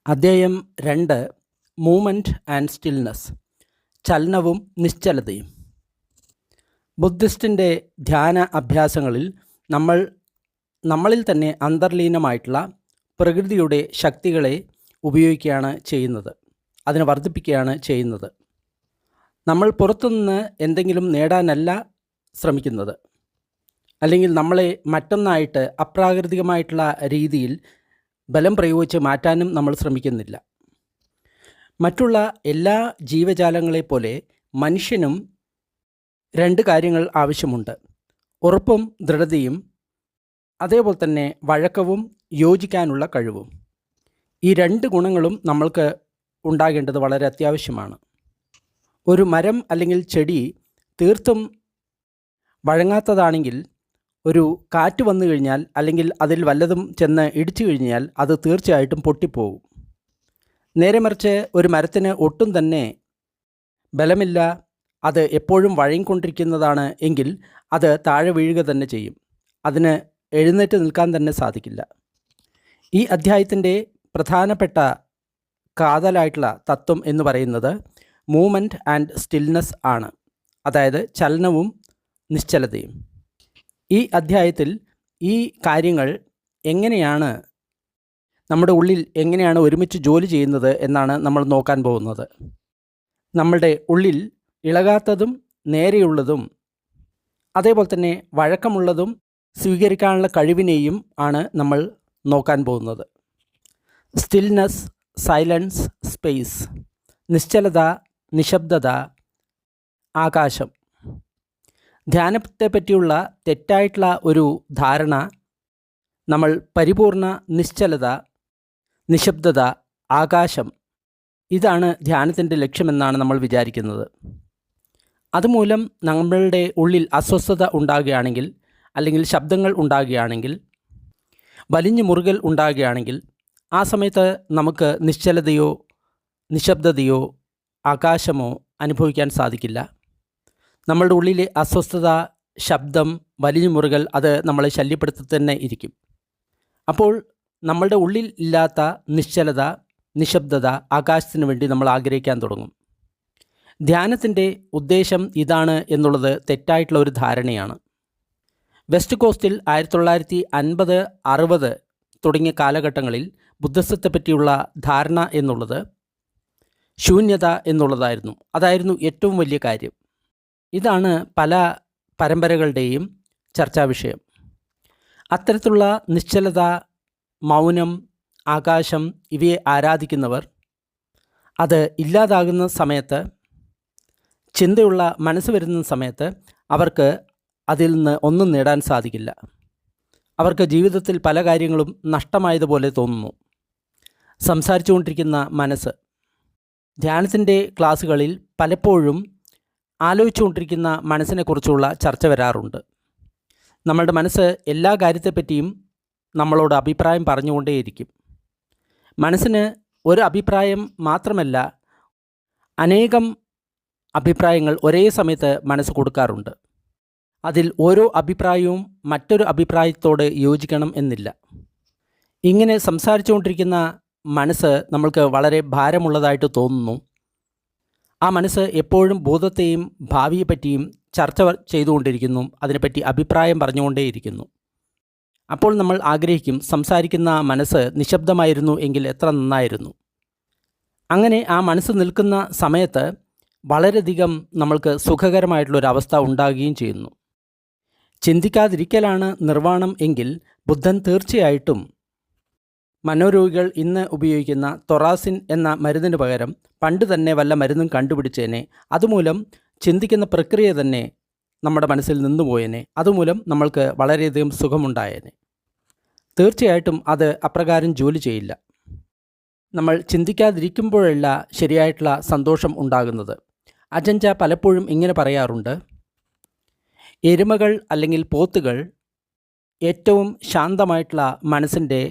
അധ്യായം 2 movement and stillness, ചലനവും നിശ്ചലതയും. ബുദ്ധിസ്റ്റിൻ്റെ ധ്യാന അഭ്യാസങ്ങളിൽ നമ്മളിൽ തന്നെ അന്തർലീനമായിട്ടുള്ള പ്രകൃതിയുടെ ശക്തികളെ ഉപയോഗിക്കുകയാണ് ചെയ്യുന്നത്, അതിനെ വർദ്ധിപ്പിക്കുകയാണ് ചെയ്യുന്നത്. നമ്മൾ പുറത്തുനിന്ന് എന്തെങ്കിലും നേടാനല്ല ശ്രമിക്കുന്നത്, അല്ലെങ്കിൽ നമ്മളെ മറ്റൊന്നായിട്ട് അപ്രാകൃതികമായിട്ടുള്ള രീതിയിൽ ബലം പ്രയോഗിച്ച് മാറ്റാനും നമ്മൾ ശ്രമിക്കുന്നില്ല. മറ്റുള്ള എല്ലാ ജീവജാലങ്ങളെപ്പോലെ മനുഷ്യനും രണ്ട് കാര്യങ്ങൾ ആവശ്യമുണ്ട്: ഉറപ്പും ദൃഢതയും, അതേപോലെ തന്നെ വഴക്കവും യോജിക്കാനുള്ള കഴിവും. ഈ രണ്ട് ഗുണങ്ങളും നമ്മൾക്ക് ഉണ്ടാകേണ്ടത് വളരെ അത്യാവശ്യമാണ്. ഒരു മരം അല്ലെങ്കിൽ ചെടി തീർത്തും വഴങ്ങാത്തതാണെങ്കിൽ, ഒരു കാറ്റ് വന്നു കഴിഞ്ഞാൽ അല്ലെങ്കിൽ അതിൽ വല്ലതും ചെന്ന് ഇടിച്ചു കഴിഞ്ഞാൽ അത് തീർച്ചയായിട്ടും പൊട്ടിപ്പോകും. നേരെ മറിച്ച് ഒരു മരത്തിന് ഒട്ടും തന്നെ ബലമില്ല, അത് എപ്പോഴും വഴങ്ങിക്കൊണ്ടിരിക്കുന്നതാണ് എങ്കിൽ അത് താഴെ വീഴുക തന്നെ ചെയ്യും, അതിന് എഴുന്നേറ്റ് നിൽക്കാൻ തന്നെ സാധിക്കില്ല. ഈ അധ്യായത്തിൻ്റെ പ്രധാനപ്പെട്ട കാതലായിട്ടുള്ള തത്വം എന്ന് പറയുന്നത് മൂവ്മെൻറ്റ് ആൻഡ് സ്റ്റിൽനെസ് ആണ്, അതായത് ചലനവും നിശ്ചലതയും. ഈ അധ്യായത്തിൽ ഈ കാര്യങ്ങൾ എങ്ങനെയാണ് നമ്മുടെ ഉള്ളിൽ ഒരുമിച്ച് ജോലി ചെയ്യുന്നത് എന്നാണ് നമ്മൾ നോക്കാൻ പോകുന്നത്. നമ്മളുടെ ഉള്ളിൽ ഇളകാത്തതും നേരെയുള്ളതും അതേപോലെ തന്നെ വഴക്കമുള്ളതും സ്വീകരിക്കാനുള്ള കഴിവിനെയും ആണ് നമ്മൾ നോക്കാൻ പോകുന്നത്. Stillness, silence, space. നിശ്ചലത, നിശബ്ദത, ആകാശം. ധ്യാനത്തെ പറ്റിയുള്ള തെറ്റായിട്ടുള്ള ഒരു ധാരണ നമ്മൾ പരിപൂർണ നിശ്ചലത, നിശബ്ദത, ആകാശം, ഇതാണ് ധ്യാനത്തിൻ്റെ ലക്ഷ്യമെന്നാണ് നമ്മൾ വിചാരിക്കുന്നത്. അതുമൂലം നമ്മളുടെ ഉള്ളിൽ അസ്വസ്ഥത ഉണ്ടാകുകയാണെങ്കിൽ, അല്ലെങ്കിൽ ശബ്ദങ്ങൾ ഉണ്ടാകുകയാണെങ്കിൽ, വലിഞ്ഞു മുറുകൽ ഉണ്ടാകുകയാണെങ്കിൽ, ആ സമയത്ത് നമുക്ക് നിശ്ചലതയോ നിശബ്ദതയോ ആകാശമോ അനുഭവിക്കാൻ സാധിക്കില്ല. നമ്മളുടെ ഉള്ളിലെ അസ്വസ്ഥത, ശബ്ദം, വലിഞ്ഞു മുറുകൽ അത് നമ്മളെ ശല്യപ്പെടുത്തി തന്നെ ഇരിക്കും. അപ്പോൾ നമ്മളുടെ ഉള്ളിൽ ഇല്ലാത്ത നിശ്ചലത, നിശബ്ദത, ആകാശത്തിന് വേണ്ടി നമ്മൾ ആഗ്രഹിക്കാൻ തുടങ്ങും. ധ്യാനത്തിൻ്റെ ഉദ്ദേശം ഇതാണ് എന്നുള്ളത് തെറ്റായിട്ടുള്ള ഒരു ധാരണയാണ്. വെസ്റ്റ് കോസ്റ്റിൽ 1950, 60 തുടങ്ങിയ കാലഘട്ടങ്ങളിൽ ബുദ്ധിസത്തെ പറ്റിയുള്ള ധാരണ എന്നുള്ളത് ശൂന്യത എന്നുള്ളതായിരുന്നു. അതായിരുന്നു ഏറ്റവും വലിയ കാര്യം. ഇതാണ് പല പരമ്പരകളുടെയും ചർച്ചാ വിഷയം. അത്തരത്തിലുള്ള നിശ്ചലത, മൗനം, ആകാശം ഇവയെ ആരാധിക്കുന്നവർ അത് ഇല്ലാതാകുന്ന സമയത്ത്, ചിന്തയുള്ള മനസ്സ് വരുന്ന സമയത്ത് അവർക്ക് അതിൽ നിന്ന് ഒന്നും നേടാൻ സാധിക്കില്ല. അവർക്ക് ജീവിതത്തിൽ പല കാര്യങ്ങളും നഷ്ടമായതുപോലെ തോന്നുന്നു. സംസാരിച്ചു കൊണ്ടിരിക്കുന്ന മനസ്സ്. ധ്യാനത്തിൻ്റെ ക്ലാസ്സുകളിൽ പലപ്പോഴും ആലോചിച്ചുകൊണ്ടിരിക്കുന്ന മനസ്സിനെക്കുറിച്ചുള്ള ചർച്ച വരാറുണ്ട്. നമ്മളുടെ മനസ്സ് എല്ലാ കാര്യത്തെപ്പറ്റിയും നമ്മളോട് അഭിപ്രായം പറഞ്ഞുകൊണ്ടേയിരിക്കും. മനസ്സിന് ഒരു അഭിപ്രായം മാത്രമല്ല, അനേകം അഭിപ്രായങ്ങൾ ഒരേ സമയത്ത് മനസ്സ് കൊടുക്കാറുണ്ട്. അതിൽ ഓരോ അഭിപ്രായവും മറ്റൊരു അഭിപ്രായത്തോട് യോജിക്കണം എന്നില്ല. ഇങ്ങനെ സംസാരിച്ചുകൊണ്ടിരിക്കുന്ന മനസ്സ് നമ്മൾക്ക് വളരെ ഭാരമുള്ളതായിട്ട് തോന്നുന്നു. ആ മനസ്സ് എപ്പോഴും ഭൂതത്തെയും ഭാവിയെപ്പറ്റിയും ചർച്ച ചെയ്തുകൊണ്ടിരിക്കുന്നു, അതിനെപ്പറ്റി അഭിപ്രായം പറഞ്ഞുകൊണ്ടേയിരിക്കുന്നു. അപ്പോൾ നമ്മൾ ആഗ്രഹിക്കും, സംസാരിക്കുന്ന മനസ്സ് നിശബ്ദമായിരുന്നു എങ്കിൽ എത്ര നന്നായിരുന്നു. അങ്ങനെ ആ മനസ്സ് നിൽക്കുന്ന സമയത്ത് വളരെയധികം നമ്മൾക്ക് സുഖകരമായിട്ടുള്ളൊരവസ്ഥ ഉണ്ടാകുകയും ചെയ്യുന്നു. ചിന്തിക്കാതിരിക്കലാണ് നിർവ്വാണം എങ്കിൽ ബുദ്ധൻ തീർച്ചയായിട്ടും മനോരോഗികൾ ഇന്ന് ഉപയോഗിക്കുന്ന തൊറാസിൻ എന്ന മരുന്നിന് പകരം പണ്ട് തന്നെ വല്ല മരുന്നും കണ്ടുപിടിച്ചേനെ. അതുമൂലം ചിന്തിക്കുന്ന പ്രക്രിയ തന്നെ നമ്മുടെ മനസ്സിൽ നിന്നുപോയേനെ. അതുമൂലം നമ്മൾക്ക് വളരെയധികം സുഖമുണ്ടായേനെ. തീർച്ചയായിട്ടും അത് അപ്രകാരം ജോലി ചെയ്യില്ല. നമ്മൾ ചിന്തിക്കാതിരിക്കുമ്പോഴല്ല ശരിയായിട്ടുള്ള സന്തോഷം ഉണ്ടാകുന്നത്. അജഞ്ച പലപ്പോഴും ഇങ്ങനെ പറയാറുണ്ട്: എരുമകൾ അല്ലെങ്കിൽ പോത്തുകൾ ഏറ്റവും ശാന്തമായിട്ടുള്ള മനസ്സിൻ്റെ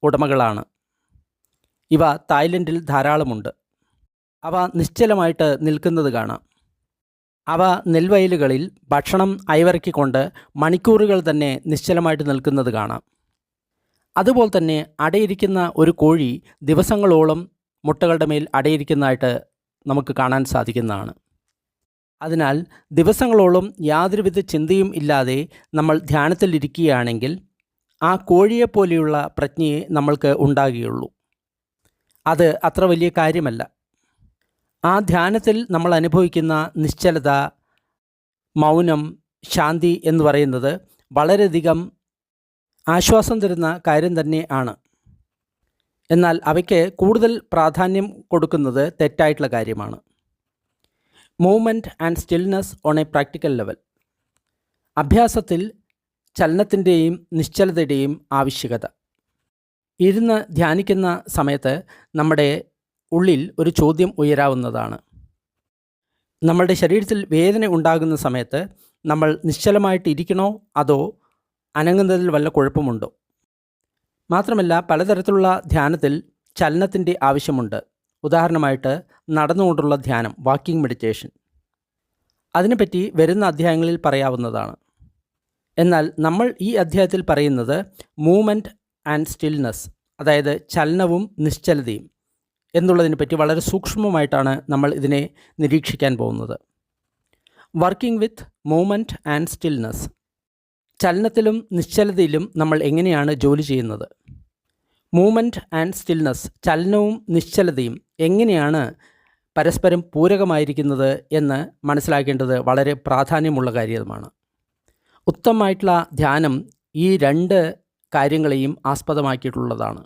ഉടമകളാണ്. ഇവ തായ്ലൻഡിൽ ധാരാളമുണ്ട്. അവ നിശ്ചലമായിട്ട് നിൽക്കുന്നത് കാണാം. അവ നെൽവയലുകളിൽ ഭക്ഷണം അയവിറക്കിക്കൊണ്ട് മണിക്കൂറുകൾ തന്നെ നിശ്ചലമായിട്ട് നിൽക്കുന്നത് കാണാം. അതുപോലെ തന്നെ അടയിരിക്കുന്ന ഒരു കോഴി ദിവസങ്ങളോളം മുട്ടകളുടെ മേൽ അടയിരിക്കുന്നതായിട്ട് നമുക്ക് കാണാൻ സാധിക്കുന്നതാണ്. അതിനാൽ ദിവസങ്ങളോളം യാതൊരുവിധ ചിന്തയും ഇല്ലാതെ നമ്മൾ ധ്യാനത്തിലിരിക്കുകയാണെങ്കിൽ ആ കോഴിയെപ്പോലെയുള്ള പ്രജ്ഞയെ നമ്മൾക്ക് ഉണ്ടാകുകയുള്ളൂ. അത് അത്ര വലിയ കാര്യമല്ല. ആ ധ്യാനത്തിൽ നമ്മൾ അനുഭവിക്കുന്ന നിശ്ചലത, മൗനം, ശാന്തി എന്ന് പറയുന്നത് വളരെയധികം ആശ്വാസം തരുന്ന കാര്യം തന്നെ ആണ്. എന്നാൽ അവയ്ക്ക് കൂടുതൽ പ്രാധാന്യം കൊടുക്കുന്നത് തെറ്റായിട്ടുള്ള കാര്യമാണ്. Movement and stillness on a practical level. അഭ്യാസത്തിൽ ചലനത്തിൻ്റെയും നിശ്ചലതയുടെയും ആവശ്യകത. ഇരുന്ന് ധ്യാനിക്കുന്ന സമയത്ത് നമ്മുടെ ഉള്ളിൽ ഒരു ചോദ്യം ഉയരാവുന്നതാണ്. നമ്മളുടെ ശരീരത്തിൽ വേദന ഉണ്ടാകുന്ന സമയത്ത് നമ്മൾ നിശ്ചലമായിട്ടിരിക്കണോ അതോ അനങ്ങുന്നതിൽ വല്ല കുഴപ്പമുണ്ടോ? മാത്രമല്ല പലതരത്തിലുള്ള ധ്യാനത്തിൽ ചലനത്തിൻ്റെ ആവശ്യമുണ്ട്. ഉദാഹരണമായിട്ട് നടന്നുകൊണ്ടുള്ള ധ്യാനം, വാക്കിംഗ് മെഡിറ്റേഷൻ. അതിനെപ്പറ്റി വരുന്ന അധ്യായങ്ങളിൽ പറയാവുന്നതാണ്. എന്നാൽ നമ്മൾ ഈ അധ്യായത്തിൽ പറയുന്നത് മൂവ്മെൻറ്റ് ആൻഡ് സ്റ്റിൽനെസ്, അതായത് ചലനവും നിശ്ചലതയും എന്നുള്ളതിനെ പറ്റി വളരെ സൂക്ഷ്മമായിട്ടാണ് നമ്മൾ ഇതിനെ നിരീക്ഷിക്കാൻ പോകുന്നത്. Working with movement and stillness. ചലനത്തിലും നിശ്ചലതയിലും നമ്മൾ എങ്ങനെയാണ് ജോലി ചെയ്യുന്നത്? മൂവ്മെൻറ്റ് ആൻഡ് സ്റ്റിൽനെസ്, ചലനവും നിശ്ചലതയും എങ്ങനെയാണ് പരസ്പരം പൂരകമായിരിക്കുന്നത് എന്ന് മനസ്സിലാക്കേണ്ടത് വളരെ പ്രാധാന്യമുള്ള കാര്യമാണ്. ഉത്തമമായിട്ടുള്ള ധ്യാനം ഈ രണ്ട് കാര്യങ്ങളെയും ആസ്പദമാക്കിയിട്ടുള്ളതാണ്.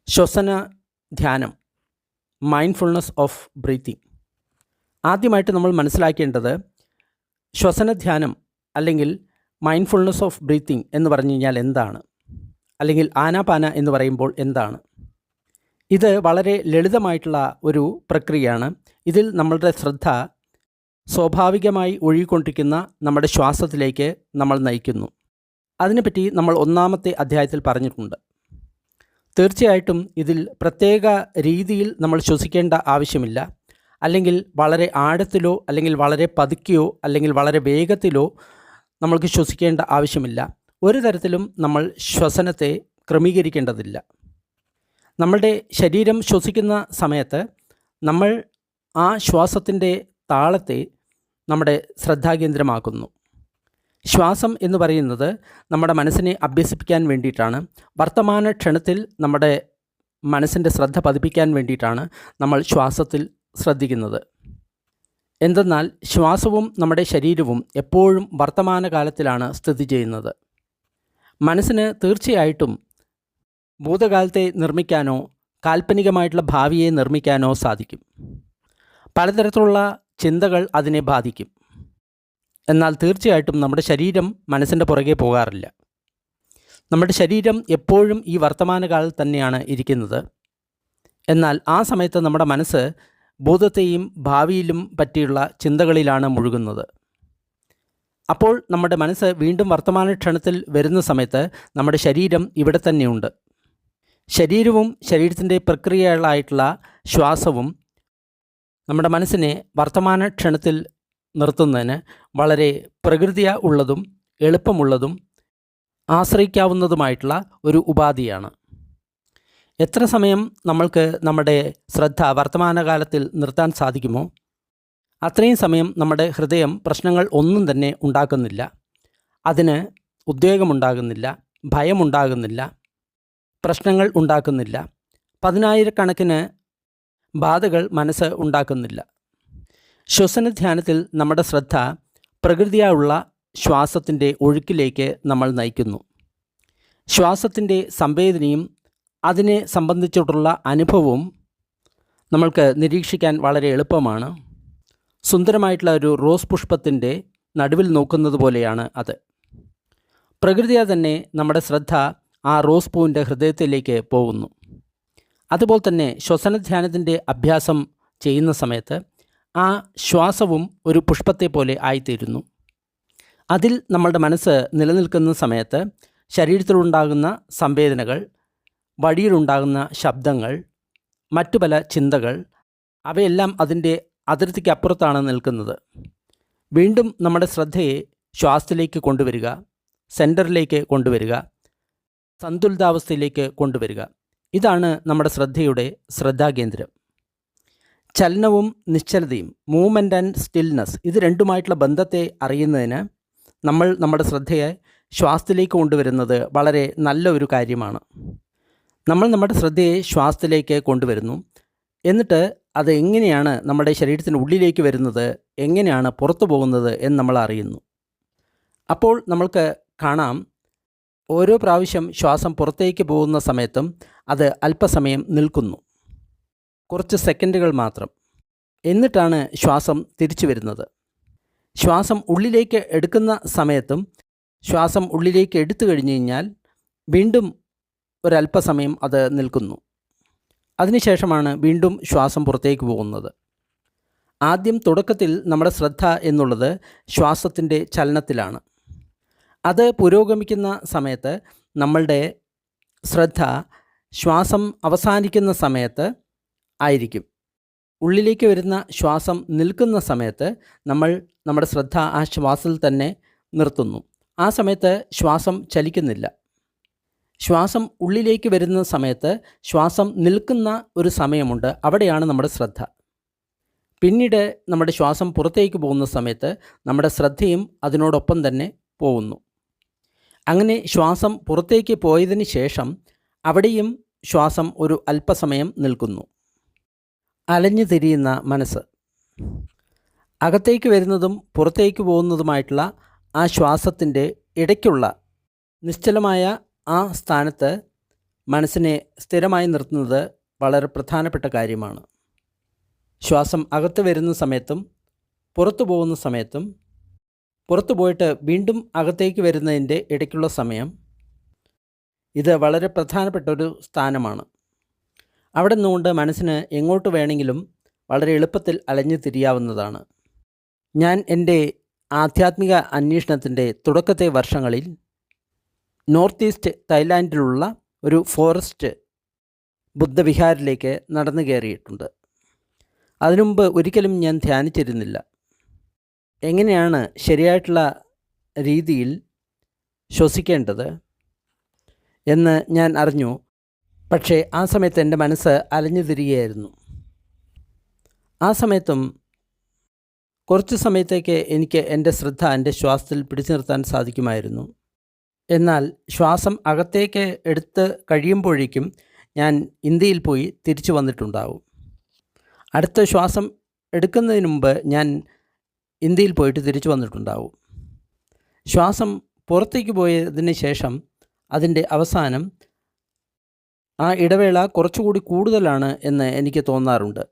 ശ്വസന ധ്യാനം, മൈൻഡ്ഫുൾനെസ് ഓഫ് ബ്രീത്തിങ്. ആദ്യമായിട്ട് നമ്മൾ മനസ്സിലാക്കേണ്ടത് ശ്വസന ധ്യാനം അല്ലെങ്കിൽ മൈൻഡ്ഫുൾനെസ് ഓഫ് ബ്രീത്തിങ് എന്ന് പറഞ്ഞു കഴിഞ്ഞാൽ എന്താണ്, അല്ലെങ്കിൽ ആനാപാന എന്ന് പറയുമ്പോൾ എന്താണ്? ഇത് വളരെ ലളിതമായിട്ടുള്ള ഒരു പ്രക്രിയയാണ്. ഇതിൽ നമ്മളുടെ ശ്രദ്ധ സ്വാഭാവികമായി ഒഴുകിക്കൊണ്ടിരിക്കുന്ന നമ്മുടെ ശ്വാസത്തിലേക്ക് നമ്മൾ നയിക്കുന്നു. അതിനെപ്പറ്റി നമ്മൾ ഒന്നാമത്തെ അധ്യായത്തിൽ പറഞ്ഞിട്ടുണ്ട്. തീർച്ചയായിട്ടും ഇതിൽ പ്രത്യേക രീതിയിൽ നമ്മൾ ശ്വസിക്കേണ്ട ആവശ്യമില്ല. അല്ലെങ്കിൽ വളരെ ആഴത്തിലോ അല്ലെങ്കിൽ വളരെ പതുക്കെയോ അല്ലെങ്കിൽ വളരെ വേഗത്തിലോ നമ്മൾക്ക് ശ്വസിക്കേണ്ട ആവശ്യമില്ല. ഒരു തരത്തിലും നമ്മൾ ശ്വസനത്തെ ക്രമീകരിക്കേണ്ടതില്ല. നമ്മളുടെ ശരീരം ശ്വസിക്കുന്ന സമയത്ത് നമ്മൾ ആ ശ്വാസത്തിൻ്റെ താളത്തെ നമ്മുടെ ശ്രദ്ധാകേന്ദ്രമാക്കുന്നു. ശ്വാസം എന്ന് പറയുന്നത് നമ്മുടെ മനസ്സിനെ അഭ്യസിപ്പിക്കാൻ വേണ്ടിയിട്ടാണ്. വർത്തമാന ക്ഷണത്തിൽ നമ്മുടെ മനസ്സിൻ്റെ ശ്രദ്ധ പതിപ്പിക്കാൻ വേണ്ടിയിട്ടാണ് നമ്മൾ ശ്വാസത്തിൽ ശ്രദ്ധിക്കുന്നത്. എന്തെന്നാൽ ശ്വാസവും നമ്മുടെ ശരീരവും എപ്പോഴും വർത്തമാനകാലത്തിലാണ് സ്ഥിതി ചെയ്യുന്നത്. മനസ്സിന് തീർച്ചയായിട്ടും ഭൂതകാലത്തെ നിർമ്മിക്കാനോ കാൽപ്പനികമായിട്ടുള്ള ഭാവിയെ നിർമ്മിക്കാനോ സാധിക്കും. പലതരത്തിലുള്ള ചിന്തകൾ അതിനെ ബാധിക്കും. എന്നാൽ തീർച്ചയായിട്ടും നമ്മുടെ ശരീരം മനസ്സിൻ്റെ പുറകെ പോകാറില്ല. നമ്മുടെ ശരീരം എപ്പോഴും ഈ വർത്തമാനകാലത്ത് തന്നെയാണ് ഇരിക്കുന്നത്. എന്നാൽ ആ സമയത്ത് നമ്മുടെ മനസ്സ് ഭൂതത്തെയും ഭാവിയിലും പറ്റിയുള്ള ചിന്തകളിലാണ് മുഴുകുന്നത്. അപ്പോൾ നമ്മുടെ മനസ്സ് വീണ്ടും വർത്തമാന ക്ഷണത്തിൽ വരുന്ന സമയത്ത് നമ്മുടെ ശരീരം ഇവിടെ തന്നെയുണ്ട്. ശരീരവും ശരീരത്തിൻ്റെ പ്രക്രിയകളായിട്ടുള്ള ശ്വാസവും നമ്മുടെ മനസ്സിനെ വർത്തമാന ക്ഷണത്തിൽ നിർത്തുന്നതിന് വളരെ പ്രകൃതിയ ഉള്ളതും എളുപ്പമുള്ളതും ആശ്രയിക്കാവുന്നതുമായിട്ടുള്ള ഒരു ഉപാധിയാണ്. എത്ര സമയം നമ്മൾക്ക് നമ്മുടെ ശ്രദ്ധ വർത്തമാനകാലത്തിൽ നിർത്താൻ സാധിക്കുമോ അത്രയും സമയം നമ്മുടെ ഹൃദയം പ്രശ്നങ്ങൾ ഒന്നും തന്നെ ഉണ്ടാക്കുന്നില്ല. അതിന് ഉദ്വേഗമുണ്ടാകുന്നില്ല, ഭയമുണ്ടാകുന്നില്ല, പ്രശ്നങ്ങൾ ഉണ്ടാക്കുന്നില്ല, പതിനായിരക്കണക്കിന് ബാധകൾ മനസ്സ് ഉണ്ടാക്കുന്നില്ല. ശ്വസനധ്യാനത്തിൽ നമ്മുടെ ശ്രദ്ധ പ്രകൃതിയായുള്ള ശ്വാസത്തിൻ്റെ ഒഴുക്കിലേക്ക് നമ്മൾ നയിക്കുന്നു. ശ്വാസത്തിൻ്റെ സംവേദനയും അതിനെ സംബന്ധിച്ചിട്ടുള്ള അനുഭവവും നമ്മൾക്ക് നിരീക്ഷിക്കാൻ വളരെ എളുപ്പമാണ്. സുന്ദരമായിട്ടുള്ള ഒരു റോസ് പുഷ്പത്തിൻ്റെ നടുവിൽ നോക്കുന്നത് പോലെയാണ് അത്. പ്രകൃതിയാ തന്നെ നമ്മുടെ ശ്രദ്ധ ആ റോസ് പൂവിൻ്റെ ഹൃദയത്തിലേക്ക് പോകുന്നു. അതുപോലെ തന്നെ ശ്വസനധ്യാനത്തിൻ്റെ അഭ്യാസം ചെയ്യുന്ന സമയത്ത് ആ ശ്വാസവും ഒരു പുഷ്പത്തെ പോലെ ആയിത്തീരുന്നു. അതിൽ നമ്മളുടെ മനസ്സ് നിലനിൽക്കുന്ന സമയത്ത് ശരീരത്തിലുണ്ടാകുന്ന സംവേദനകൾ, വഴിയിലുണ്ടാകുന്ന ശബ്ദങ്ങൾ, മറ്റു പല ചിന്തകൾ, അവയെല്ലാം അതിൻ്റെ അതിർത്തിക്കപ്പുറത്താണ് നിൽക്കുന്നത്. വീണ്ടും നമ്മുടെ ശ്രദ്ധയെ ശ്വാസത്തിലേക്ക് കൊണ്ടുവരിക, സെൻറ്ററിലേക്ക് കൊണ്ടുവരിക, സന്തുലിതാവസ്ഥയിലേക്ക് കൊണ്ടുവരിക. ഇതാണ് നമ്മുടെ ശ്രദ്ധയുടെ ശ്രദ്ധാകേന്ദ്രം. ചലനവും നിശ്ചലതയും, മൂവ്മെൻറ്റ് ആൻഡ് സ്റ്റിൽനെസ്, ഇത് രണ്ടുമായിട്ടുള്ള ബന്ധത്തെ അറിയുന്നതിന് നമ്മൾ നമ്മുടെ ശ്രദ്ധയെ ശ്വാസത്തിലേക്ക് കൊണ്ടുവരുന്നത് വളരെ നല്ല ഒരു കാര്യമാണ്. നമ്മൾ നമ്മുടെ ശ്രദ്ധയെ ശ്വാസത്തിലേക്ക് കൊണ്ടുവരുന്നു. എന്നിട്ട് അത് എങ്ങനെയാണ് നമ്മുടെ ശരീരത്തിന് ഉള്ളിലേക്ക് വരുന്നത്, എങ്ങനെയാണ് പുറത്തു പോകുന്നത് എന്ന് നമ്മൾ അറിയുന്നു. അപ്പോൾ നമ്മൾക്ക് കാണാം, ഓരോ പ്രാവശ്യം ശ്വാസം പുറത്തേക്ക് പോകുന്ന സമയത്തും അത് അല്പസമയം നിൽക്കുന്നു, കുറച്ച് സെക്കൻഡുകൾ മാത്രം. എന്നിട്ടാണ് ശ്വാസം തിരിച്ചു വരുന്നത്. ശ്വാസം ഉള്ളിലേക്ക് എടുക്കുന്ന സമയത്തും ശ്വാസം ഉള്ളിലേക്ക് എടുത്തു കഴിഞ്ഞു കഴിഞ്ഞാൽ വീണ്ടും ഒരല്പസമയം അത് നിൽക്കുന്നു. അതിനുശേഷമാണ് വീണ്ടും ശ്വാസം പുറത്തേക്ക് പോകുന്നത്. ആദ്യം തുടക്കത്തിൽ നമ്മുടെ ശ്രദ്ധ എന്നുള്ളത് ശ്വാസത്തിൻ്റെ ചലനത്തിലാണ്. അത് പുരോഗമിക്കുന്ന സമയത്ത് നമ്മളുടെ ശ്രദ്ധ ശ്വാസം അവസാനിക്കുന്ന സമയത്ത് ആയിരിക്കും. ഉള്ളിലേക്ക് വരുന്ന ശ്വാസം നിൽക്കുന്ന സമയത്ത് നമ്മൾ നമ്മുടെ ശ്രദ്ധ ആ ശ്വാസത്തിൽ തന്നെ നിർത്തുന്നു. ആ സമയത്ത് ശ്വാസം ചലിക്കുന്നില്ല. ശ്വാസം ഉള്ളിലേക്ക് വരുന്ന സമയത്ത് ശ്വാസം നിൽക്കുന്ന ഒരു സമയമുണ്ട്, അവിടെയാണ് നമ്മുടെ ശ്രദ്ധ. പിന്നീട് നമ്മുടെ ശ്വാസം പുറത്തേക്ക് പോകുന്ന സമയത്ത് നമ്മുടെ ശ്രദ്ധയും അതിനോടൊപ്പം തന്നെ പോകുന്നു. അങ്ങനെ ശ്വാസം പുറത്തേക്ക് പോയതിന് ശേഷം അവിടെയും ശ്വാസം ഒരു അല്പസമയം നിൽക്കുന്നു. അലഞ്ഞു തിരിയുന്ന മനസ്സ്, അകത്തേക്ക് വരുന്നതും പുറത്തേക്ക് പോകുന്നതുമായിട്ടുള്ള ആ ശ്വാസത്തിൻ്റെ ഇടയ്ക്കുള്ള നിശ്ചലമായ ആ സ്ഥാനത്ത് മനസ്സിനെ സ്ഥിരമായി നിർത്തുന്നത് വളരെ പ്രധാനപ്പെട്ട കാര്യമാണ്. ശ്വാസം അകത്ത് വരുന്ന സമയത്തും പുറത്തു പോകുന്ന സമയത്തും പുറത്തു പോയിട്ട് വീണ്ടും അകത്തേക്ക് വരുന്നതിൻ്റെ ഇടയ്ക്കുള്ള സമയം, ഇത് വളരെ പ്രധാനപ്പെട്ട ഒരു സ്ഥാനമാണ്. അവിടെ നിന്നുകൊണ്ട് മനസ്സിന് എങ്ങോട്ട് വേണമെങ്കിലും വളരെ എളുപ്പത്തിൽ അലഞ്ഞു തിരിയാവുന്നതാണ്. ഞാൻ എൻ്റെ ആധ്യാത്മിക അന്വേഷണത്തിൻ്റെ തുടക്കത്തെ വർഷങ്ങളിൽ നോർത്ത് ഈസ്റ്റ് തായ്ലാൻഡിലുള്ള ഒരു ഫോറസ്റ്റ് ബുദ്ധവിഹാരിലേക്ക് നടന്നു കയറിയിട്ടുണ്ട്. അതിനുമുമ്പ് ഒരിക്കലും ഞാൻ ധ്യാനിച്ചിരുന്നില്ല. എങ്ങനെയാണ് ശരിയായിട്ടുള്ള രീതിയിൽ ശ്വസിക്കേണ്ടത് എന്ന് ഞാൻ അറിഞ്ഞു. പക്ഷേ ആ സമയത്ത് എൻ്റെ മനസ്സ് അലഞ്ഞു തിരികെയായിരുന്നു. ആ സമയത്തും കുറച്ച് സമയത്തേക്ക് എനിക്ക് എൻ്റെ ശ്രദ്ധ എൻ്റെ ശ്വാസത്തിൽ പിടിച്ചു നിർത്താൻ സാധിക്കുമായിരുന്നു. എന്നാൽ ശ്വാസം അകത്തേക്ക് എടുത്ത് കഴിയുമ്പോഴേക്കും ഞാൻ ഇന്ത്യയിൽ പോയി തിരിച്ചു വന്നിട്ടുണ്ടാവും. അടുത്ത ശ്വാസം എടുക്കുന്നതിന് മുമ്പ് ഞാൻ ഇന്ത്യയിൽ പോയിട്ട് തിരിച്ചു വന്നിട്ടുണ്ടാവും. ശ്വാസം പുറത്തേക്ക് പോയതിന് ശേഷം അതിൻ്റെ അവസാനം ആ ഇടവേള കുറച്ചുകൂടി കൂടുതലാണ് എന്ന് എനിക്ക് തോന്നാറുണ്ട്.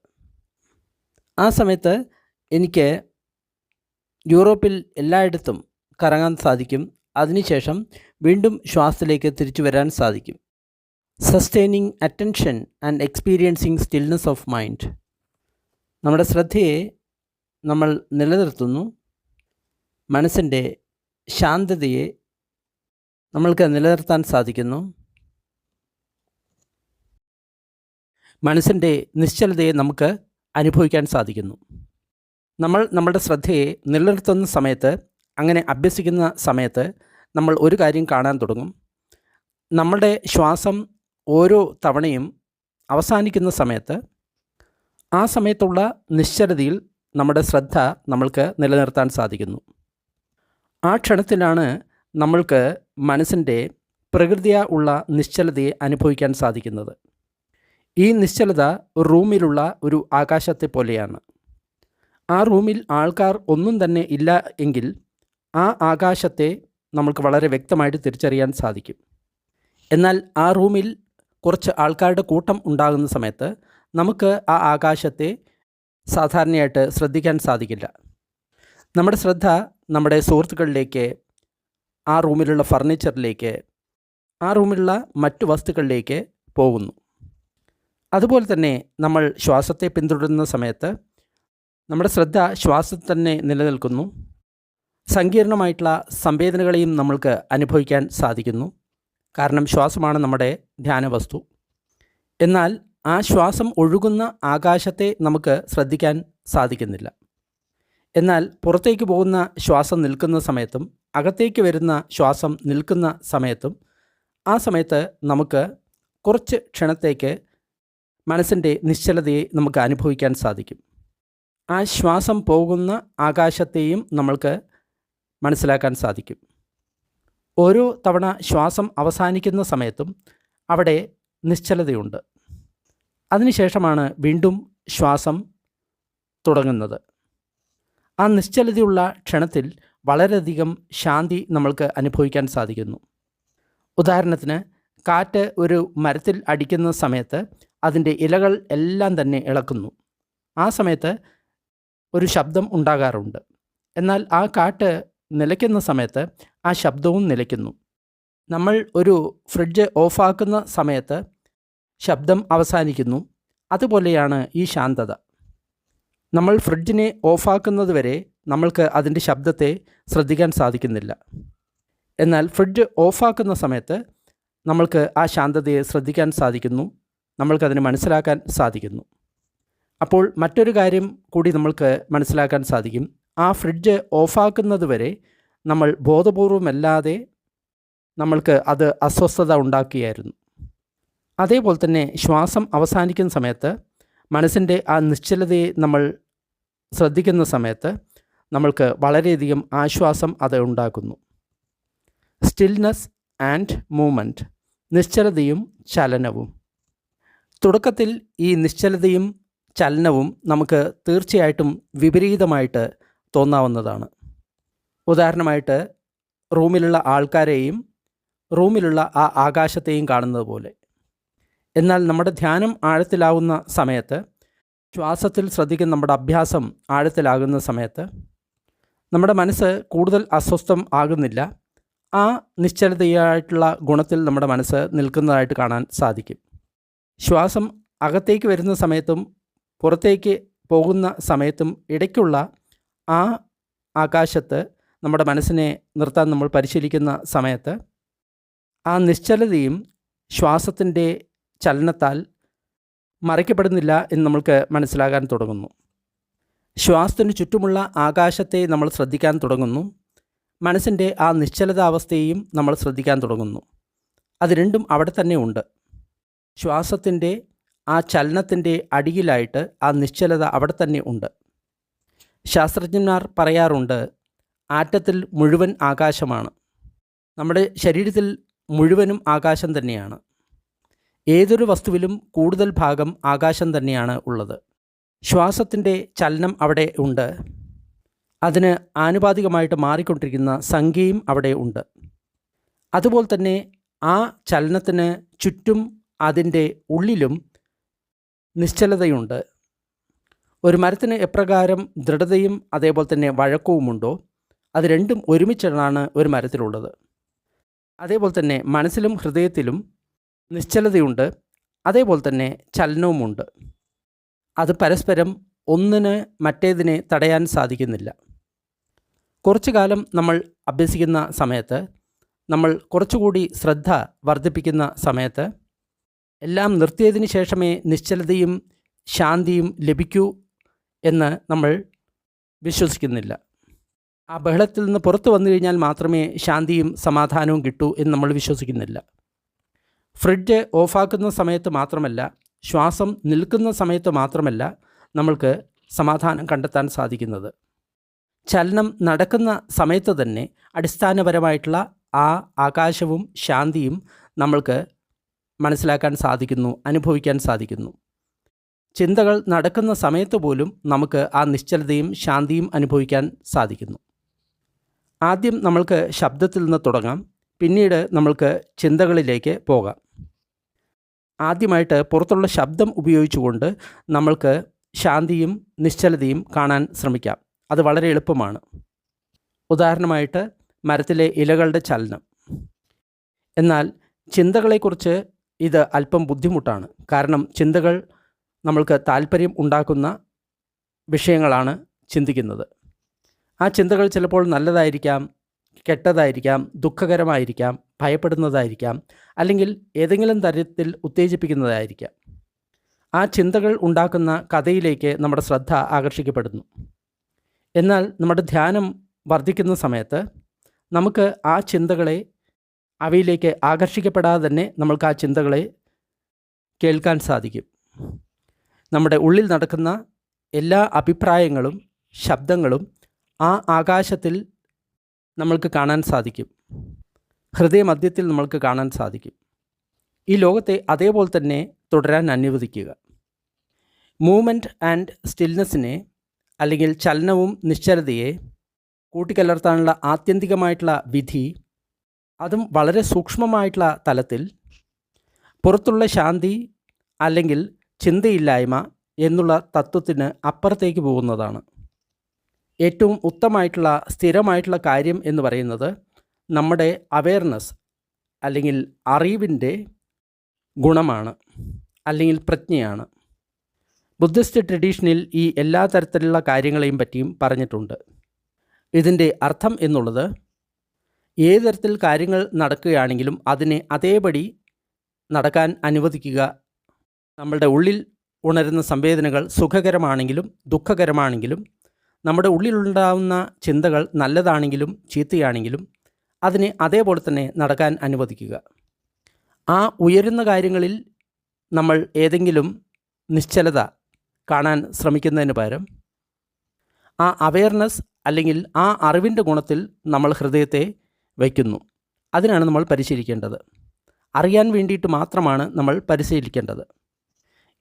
ആ സമയത്ത് എനിക്ക് യൂറോപ്പിൽ എല്ലായിടത്തും കറങ്ങാൻ സാധിക്കും. അതിനുശേഷം വീണ്ടും ശ്വാസത്തിലേക്ക് തിരിച്ചു വരാൻ സാധിക്കും. Sustaining attention and experiencing stillness of mind, നമ്മുടെ ശ്രദ്ധയെ നമ്മൾ നിലനിർത്തുന്നു. മനസ്സിൻ്റെ ശാന്തതയെ നമ്മൾക്ക് നിലനിർത്താൻ സാധിക്കുന്നു. മനസ്സിൻ്റെ നിശ്ചലതയെ നമുക്ക് അനുഭവിക്കാൻ സാധിക്കുന്നു. നമ്മൾ നമ്മുടെ ശ്രദ്ധയെ നിലനിർത്തുന്ന സമയത്ത്, അങ്ങനെ അഭ്യസിക്കുന്ന സമയത്ത് നമ്മൾ ഒരു കാര്യം കാണാൻ തുടങ്ങും. നമ്മുടെ ശ്വാസം ഓരോ തവണയും അവസാനിക്കുന്ന സമയത്ത് ആ സമയത്തുള്ള നിശ്ചലതയിൽ നമ്മുടെ ശ്രദ്ധ നമ്മൾക്ക് നിലനിർത്താൻ സാധിക്കുന്നു. ആ ക്ഷണത്തിലാണ് നമ്മൾക്ക് മനസ്സിൻ്റെ പ്രകൃതിയാ ഉള്ള നിശ്ചലതയെ അനുഭവിക്കാൻ സാധിക്കുന്നത്. ഈ നിശ്ചലത റൂമിലുള്ള ഒരു ആകാശത്തെ പോലെയാണ്. ആ റൂമിൽ ആൾക്കാർ ഒന്നും തന്നെ ഇല്ല എങ്കിൽ ആ ആകാശത്തെ നമുക്ക് വളരെ വ്യക്തമായിട്ട് തിരിച്ചറിയാൻ സാധിക്കും. എന്നാൽ ആ റൂമിൽ കുറച്ച് ആൾക്കാരുടെ കൂട്ടം ഉണ്ടാകുന്ന സമയത്ത് നമുക്ക് ആ ആകാശത്തെ സാധാരണയായിട്ട് ശ്രദ്ധിക്കാൻ സാധിക്കില്ല. നമ്മുടെ ശ്രദ്ധ നമ്മുടെ സുഹൃത്തുക്കളിലേക്ക്, ആ റൂമിലുള്ള ഫർണിച്ചറിലേക്ക്, ആ റൂമിലുള്ള മറ്റു വസ്തുക്കളിലേക്ക് പോകുന്നു. അതുപോലെ തന്നെ നമ്മൾ ശ്വാസത്തെ പിന്തുടരുന്ന സമയത്ത് നമ്മുടെ ശ്രദ്ധ ശ്വാസത്തിൽ തന്നെ നിലനിൽക്കുന്നു. സങ്കീർണമായിട്ടുള്ള സംവേദനകളെയും നമ്മൾക്ക് അനുഭവിക്കാൻ സാധിക്കുന്നു. കാരണം ശ്വാസമാണ് നമ്മുടെ ധ്യാനവസ്തു. എന്നാൽ ആ ശ്വാസം ഒഴുകുന്ന ആകാശത്തെ നമുക്ക് ശ്രദ്ധിക്കാൻ സാധിക്കുന്നില്ല. എന്നാൽ പുറത്തേക്ക് പോകുന്ന ശ്വാസം നിൽക്കുന്ന സമയത്തും അകത്തേക്ക് വരുന്ന ശ്വാസം നിൽക്കുന്ന സമയത്തും ആ സമയത്ത് നമുക്ക് കുറച്ച് ക്ഷണത്തേക്ക് മനസ്സിൻ്റെ നിശ്ചലതയെ നമുക്ക് അനുഭവിക്കാൻ സാധിക്കും. ആ ശ്വാസം പോകുന്ന ആകാശത്തെയും നമ്മൾക്ക് മനസ്സിലാക്കാൻ സാധിക്കും. ഓരോ തവണ ശ്വാസം അവസാനിക്കുന്ന സമയത്തും അവിടെ നിശ്ചലതയുണ്ട്. അതിനുശേഷമാണ് വീണ്ടും ശ്വാസം തുടങ്ങുന്നത്. ആ നിശ്ചലതയുള്ള ക്ഷണത്തിൽ വളരെയധികം ശാന്തി നമ്മൾക്ക് അനുഭവിക്കാൻ സാധിക്കുന്നു. ഉദാഹരണത്തിന്, കാറ്റ് ഒരു മരത്തിൽ അടിക്കുന്ന സമയത്ത് അതിൻ്റെ ഇലകൾ എല്ലാം തന്നെ ഇളക്കുന്നു. ആ സമയത്ത് ഒരു ശബ്ദം ഉണ്ടാകാറുണ്ട്. എന്നാൽ ആ കാറ്റ് നിലയ്ക്കുന്ന സമയത്ത് ആ ശബ്ദവും നിലയ്ക്കുന്നു. നമ്മൾ ഒരു ഫ്രിഡ്ജ് ഓഫാക്കുന്ന സമയത്ത് ശബ്ദം അവസാനിക്കുന്നു. അതുപോലെയാണ് ഈ ശാന്തത. നമ്മൾ ഫ്രിഡ്ജിനെ ഓഫാക്കുന്നത് വരെ നമ്മൾക്ക് അതിൻ്റെ ശബ്ദത്തെ ശ്രദ്ധിക്കാൻ സാധിക്കുന്നില്ല. എന്നാൽ ഫ്രിഡ്ജ് ഓഫാക്കുന്ന സമയത്ത് നമ്മൾക്ക് ആ ശാന്തതയെ ശ്രദ്ധിക്കാൻ സാധിക്കുന്നു, നമ്മൾക്കതിനെ മനസ്സിലാക്കാൻ സാധിക്കുന്നു. അപ്പോൾ മറ്റൊരു കാര്യം കൂടി നമ്മൾക്ക് മനസ്സിലാക്കാൻ സാധിക്കും. ആ ഫ്രിഡ്ജ് ഓഫാക്കുന്നത് വരെ നമ്മൾ ബോധപൂർവമല്ലാതെ നമ്മൾക്ക് അത് അസ്വസ്ഥത ഉണ്ടാക്കിയായിരുന്നു. അതേപോലെ തന്നെ ശ്വാസം അവസാനിക്കുന്ന സമയത്ത് മനസ്സിൻ്റെ ആ നിശ്ചലതയെ നമ്മൾ ശ്രദ്ധിക്കുന്ന സമയത്ത് നമ്മൾക്ക് വളരെയധികം ആശ്വാസം അത് ഉണ്ടാക്കുന്നു. സ്റ്റിൽനെസ് ആൻഡ് മൂവ്മെൻറ്റ്, നിശ്ചലതയും ചലനവും. തുടക്കത്തിൽ ഈ നിശ്ചലതയും ചലനവും നമുക്ക് തീർച്ചയായിട്ടും വിപരീതമായിട്ട് തോന്നാവുന്നതാണ്. ഉദാഹരണമായിട്ട്, റൂമിലുള്ള ആൾക്കാരെയും റൂമിലുള്ള ആ ആകാശത്തെയും കാണുന്നത് പോലെ. എന്നാൽ നമ്മുടെ ധ്യാനം ആഴത്തിലാവുന്ന സമയത്ത്, ശ്വാസത്തിൽ ശ്രദ്ധിക്കുന്ന നമ്മുടെ അഭ്യാസം ആഴത്തിലാകുന്ന സമയത്ത് നമ്മുടെ മനസ്സ് കൂടുതൽ അസ്വസ്ഥം ആകുന്നില്ല. ആ നിശ്ചലതയായിട്ടുള്ള ഗുണത്തിൽ നമ്മുടെ മനസ്സ് നിൽക്കുന്നതായിട്ട് കാണാൻ സാധിക്കും. ശ്വാസം അകത്തേക്ക് വരുന്ന സമയത്തും പുറത്തേക്ക് പോകുന്ന സമയത്തും ഇടയ്ക്കുള്ള ആ ആകാശത്ത് നമ്മുടെ മനസ്സിനെ നിർത്താൻ നമ്മൾ പരിശീലിക്കുന്ന സമയത്ത് ആ നിശ്ചലതയും ശ്വാസത്തിൻ്റെ ചലനത്താൽ മറയ്ക്കപ്പെടുന്നില്ല എന്ന് നമ്മൾക്ക് മനസ്സിലാകാൻ തുടങ്ങുന്നു. ശ്വാസത്തിന് ചുറ്റുമുള്ള ആകാശത്തെ നമ്മൾ ശ്രദ്ധിക്കാൻ തുടങ്ങുന്നു. മനസ്സിൻ്റെ ആ നിശ്ചലതാവസ്ഥയെയും നമ്മൾ ശ്രദ്ധിക്കാൻ തുടങ്ങുന്നു. അത് രണ്ടും അവിടെ തന്നെ ഉണ്ട്. ശ്വാസത്തിൻ്റെ ആ ചലനത്തിൻ്റെ അടിയിലായിട്ട് ആ നിശ്ചലത അവിടെ തന്നെ ഉണ്ട്. ശാസ്ത്രജ്ഞന്മാർ പറയാറുണ്ട്, ആറ്റത്തിൽ മുഴുവൻ ആകാശമാണ്. നമ്മുടെ ശരീരത്തിൽ മുഴുവനും ആകാശം തന്നെയാണ്. ഏതൊരു വസ്തുവിലും കൂടുതൽ ഭാഗം ആകാശം തന്നെയാണ് ഉള്ളത്. ശ്വാസത്തിൻ്റെ ചലനം അവിടെ ഉണ്ട്. അതിന് ആനുപാതികമായിട്ട് മാറിക്കൊണ്ടിരിക്കുന്ന സംഖ്യയും അവിടെ ഉണ്ട്. അതുപോലെ തന്നെ ആ ചലനത്തിന് ചുറ്റും അതിൻ്റെ ഉള്ളിലും നിശ്ചലതയുണ്ട്. ഒരു മരത്തിന് എപ്രകാരം ദൃഢതയും അതേപോലെ തന്നെ വഴക്കവുമുണ്ടോ, അത് രണ്ടും ഒരുമിച്ചാണ് ഒരു മരത്തിലുള്ളത്. അതേപോലെ തന്നെ മനസ്സിലും ഹൃദയത്തിലും നിശ്ചലതയുണ്ട്, അതേപോലെ തന്നെ ചലനവുമുണ്ട്. അത് പരസ്പരം ഒന്നിന് മറ്റേതിനെ തടയാൻ സാധിക്കുന്നില്ല. കുറച്ചു കാലം നമ്മൾ അഭ്യസിക്കുന്ന സമയത്ത്, നമ്മൾ കുറച്ചുകൂടി ശ്രദ്ധ വർദ്ധിപ്പിക്കുന്ന സമയത്ത്, എല്ലാം നിർത്തിയതിന് ശേഷമേ നിശ്ചലതയും ശാന്തിയും ലഭിക്കൂ എന്ന് നമ്മൾ വിശ്വസിക്കുന്നില്ല. ആ ബഹളത്തിൽ നിന്ന് പുറത്തു വന്നു കഴിഞ്ഞാൽ മാത്രമേ ശാന്തിയും സമാധാനവും കിട്ടൂ എന്ന് നമ്മൾ വിശ്വസിക്കുന്നില്ല. ഫ്രിഡ്ജ് ഓഫാക്കുന്ന സമയത്ത് മാത്രമല്ല, ശ്വാസം നിൽക്കുന്ന സമയത്ത് മാത്രമല്ല നമ്മൾക്ക് സമാധാനം കണ്ടെത്താൻ സാധിക്കുന്നത്. ചലനം നടക്കുന്ന സമയത്ത് തന്നെ അടിസ്ഥാനപരമായിട്ടുള്ള ആ ആകാശവും ശാന്തിയും നമ്മൾക്ക് മനസ്സിലാക്കാൻ സാധിക്കുന്നു, അനുഭവിക്കാൻ സാധിക്കുന്നു. ചിന്തകൾ നടക്കുന്ന സമയത്ത് പോലും നമുക്ക് ആ നിശ്ചലതയും ശാന്തിയും അനുഭവിക്കാൻ സാധിക്കുന്നു. ആദ്യം നമ്മൾക്ക് ശബ്ദത്തിൽ നിന്ന് തുടങ്ങാം, പിന്നീട് നമ്മൾക്ക് ചിന്തകളിലേക്ക് പോകാം. ആദ്യമായിട്ട് പുറത്തുള്ള ശബ്ദം ഉപയോഗിച്ചുകൊണ്ട് നമ്മൾക്ക് ശാന്തിയും നിശ്ചലതയും കാണാൻ ശ്രമിക്കാം. അത് വളരെ എളുപ്പമാണ്. ഉദാഹരണമായിട്ട് മരത്തിലെ ഇലകളുടെ ചലനം. എന്നാൽ ചിന്തകളെക്കുറിച്ച് ഇത് അല്പം ബുദ്ധിമുട്ടാണ്. കാരണം ചിന്തകൾ നമ്മൾക്ക് താല്പര്യം ഉണ്ടാക്കുന്ന വിഷയങ്ങളാണ് ചിന്തിക്കുന്നത്. ആ ചിന്തകൾ ചിലപ്പോൾ നല്ലതായിരിക്കാം, കെട്ടതായിരിക്കാം, ദുഃഖകരമായിരിക്കാം, ഭയപ്പെടുന്നതായിരിക്കാം, അല്ലെങ്കിൽ ഏതെങ്കിലും തരത്തിൽ ഉത്തേജിപ്പിക്കുന്നതായിരിക്കാം. ആ ചിന്തകൾ ഉണ്ടാക്കുന്ന കഥയിലേക്ക് നമ്മുടെ ശ്രദ്ധ ആകർഷിക്കപ്പെടുന്നു. എന്നാൽ നമ്മുടെ ധ്യാനം വർദ്ധിക്കുന്ന സമയത്ത് നമുക്ക് ആ ചിന്തകളെ അവയിലേക്ക് ആകർഷിക്കപ്പെടാതെ തന്നെ നമ്മൾക്ക് ആ ചിന്തകളെ കേൾക്കാൻ സാധിക്കും. നമ്മുടെ ഉള്ളിൽ നടക്കുന്ന എല്ലാ അഭിപ്രായങ്ങളും ശബ്ദങ്ങളും ആ ആകാശത്തിൽ നമ്മൾക്ക് കാണാൻ സാധിക്കും, ഹൃദയമധ്യത്തിൽ നമ്മൾക്ക് കാണാൻ സാധിക്കും. ഈ ലോകത്തെ അതേപോലെ തന്നെ തുടരാൻ അനുവദിക്കുക. മൂവ്മെൻറ്റ് ആൻഡ് സ്റ്റിൽനെസ്സിനെ അല്ലെങ്കിൽ ചലനവും നിശ്ചലതയെ കൂട്ടിക്കലർത്താനുള്ള ആത്യന്തികമായിട്ടുള്ള വിധി, അതും വളരെ സൂക്ഷ്മമായിട്ടുള്ള തലത്തിൽ പുറത്തുള്ള ശാന്തി അല്ലെങ്കിൽ ചിന്തയില്ലായ്മ എന്നുള്ള തത്വത്തിന് അപ്പുറത്തേക്ക് പോകുന്നതാണ്. ഏറ്റവും ഉത്തമമായിട്ടുള്ള സ്ഥിരമായിട്ടുള്ള കാര്യം എന്ന് പറയുന്നത് നമ്മുടെ അവെയർനെസ് അല്ലെങ്കിൽ അറിവിൻ്റെ ഗുണമാണ് അല്ലെങ്കിൽ പ്രജ്ഞയാണ്. ബുദ്ധിസ്റ്റ് ട്രഡീഷനിൽ ഈ എല്ലാ തരത്തിലുള്ള കാര്യങ്ങളെയും പറ്റിയും പറഞ്ഞിട്ടുണ്ട്. ഇതിൻ്റെ അർത്ഥം എന്നുള്ളത് ഏത് തരത്തിൽ കാര്യങ്ങൾ നടക്കുകയാണെങ്കിലും അതിനെ അതേപടി നടക്കാൻ അനുവദിക്കുക. നമ്മളുടെ ഉള്ളിൽ ഉണരുന്ന സംവേദനകൾ സുഖകരമാണെങ്കിലും ദുഃഖകരമാണെങ്കിലും, നമ്മുടെ ഉള്ളിലുണ്ടാകുന്ന ചിന്തകൾ നല്ലതാണെങ്കിലും ചീത്തയാണെങ്കിലും അതിനെ അതേപോലെ തന്നെ നടക്കാൻ അനുവദിക്കുക. ആ ഉയരുന്ന കാര്യങ്ങളിൽ നമ്മൾ ഏതെങ്കിലും നിശ്ചലത കാണാൻ ശ്രമിക്കുന്നതിന് പകരം ആ അവെയർനെസ് അല്ലെങ്കിൽ ആ അറിവിൻ്റെ ഗുണത്തിൽ നമ്മൾ ഹൃദയത്തെ വയ്ക്കുന്നു. അതിനാണ് നമ്മൾ പരിശീലിക്കേണ്ടത്. അറിയാൻ വേണ്ടിയിട്ട് മാത്രമാണ് നമ്മൾ പരിശീലിക്കേണ്ടത്.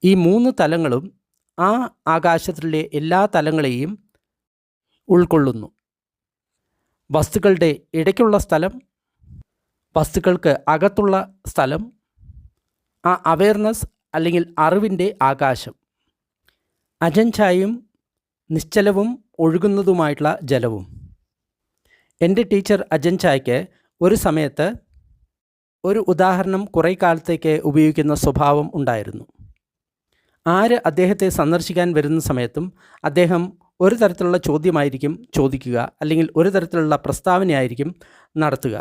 ഈ 3 തലങ്ങളും ആ ആകാശത്തിലെ എല്ലാ തലങ്ങളെയും ഉൾക്കൊള്ളുന്നു. വസ്തുക്കളുടെ ഇടയ്ക്കുള്ള സ്ഥലം, വസ്തുക്കൾക്ക് അകത്തുള്ള സ്ഥലം, ആ അവെയർനെസ് അല്ലെങ്കിൽ അറിവിൻ്റെ ആകാശം, അജഞ്ചായും നിശ്ചലവും ഒഴുകുന്നതുമായിട്ടുള്ള ജലവും. എൻ്റെ ടീച്ചർ അജഞ്ചായ്ക്ക് ഒരു സമയത്ത് ഒരു ഉദാഹരണം കുറേ കാലത്തേക്ക് ഉപയോഗിക്കുന്ന സ്വഭാവം ഉണ്ടായിരുന്നു. ആര് അദ്ദേഹത്തെ സന്ദർശിക്കാൻ വരുന്ന സമയത്തും അദ്ദേഹം ഒരു തരത്തിലുള്ള ചോദ്യമായിരിക്കും ചോദിക്കുക, അല്ലെങ്കിൽ ഒരു തരത്തിലുള്ള പ്രസ്താവനയായിരിക്കും നടത്തുക.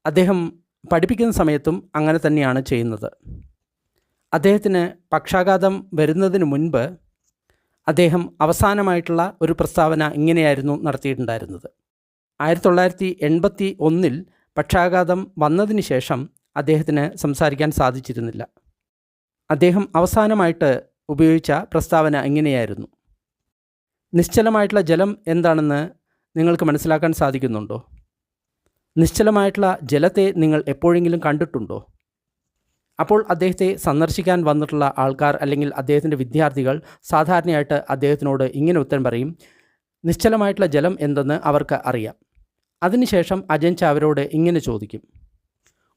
അദ്ദേഹം പഠിപ്പിക്കുന്ന സമയത്തും അങ്ങനെ തന്നെയാണ് ചെയ്യുന്നത്. അദ്ദേഹത്തിന് പക്ഷാഘാതം വരുന്നതിന് മുൻപ് അദ്ദേഹം അവസാനമായിട്ടുള്ള ഒരു പ്രസ്താവന ഇങ്ങനെയായിരുന്നു നടത്തിയിട്ടുണ്ടായിരുന്നത്. 1981 പക്ഷാഘാതം വന്നതിന് ശേഷം അദ്ദേഹത്തിന് സംസാരിക്കാൻ സാധിച്ചിരുന്നില്ല. അദ്ദേഹം അവസാനമായിട്ട് ഉപയോഗിച്ച പ്രസ്താവന ഇങ്ങനെയായിരുന്നു: നിശ്ചലമായിട്ടുള്ള ജലം എന്താണെന്ന് നിങ്ങൾക്ക് മനസ്സിലാക്കാൻ സാധിക്കുന്നുണ്ടോ? നിശ്ചലമായിട്ടുള്ള ജലത്തെ നിങ്ങൾ എപ്പോഴെങ്കിലും കണ്ടിട്ടുണ്ടോ? അപ്പോൾ അദ്ദേഹത്തെ സന്ദർശിക്കാൻ വന്നിട്ടുള്ള ആൾക്കാർ അല്ലെങ്കിൽ അദ്ദേഹത്തിൻ്റെ വിദ്യാർത്ഥികൾ സാധാരണയായിട്ട് അദ്ദേഹത്തിനോട് ഇങ്ങനെ ഉത്തരം പറയും: നിശ്ചലമായിട്ടുള്ള ജലം എന്തെന്ന് അവർക്ക് അറിയാം. അതിനുശേഷം അജഞ്ച അവരോട് ഇങ്ങനെ ചോദിക്കും: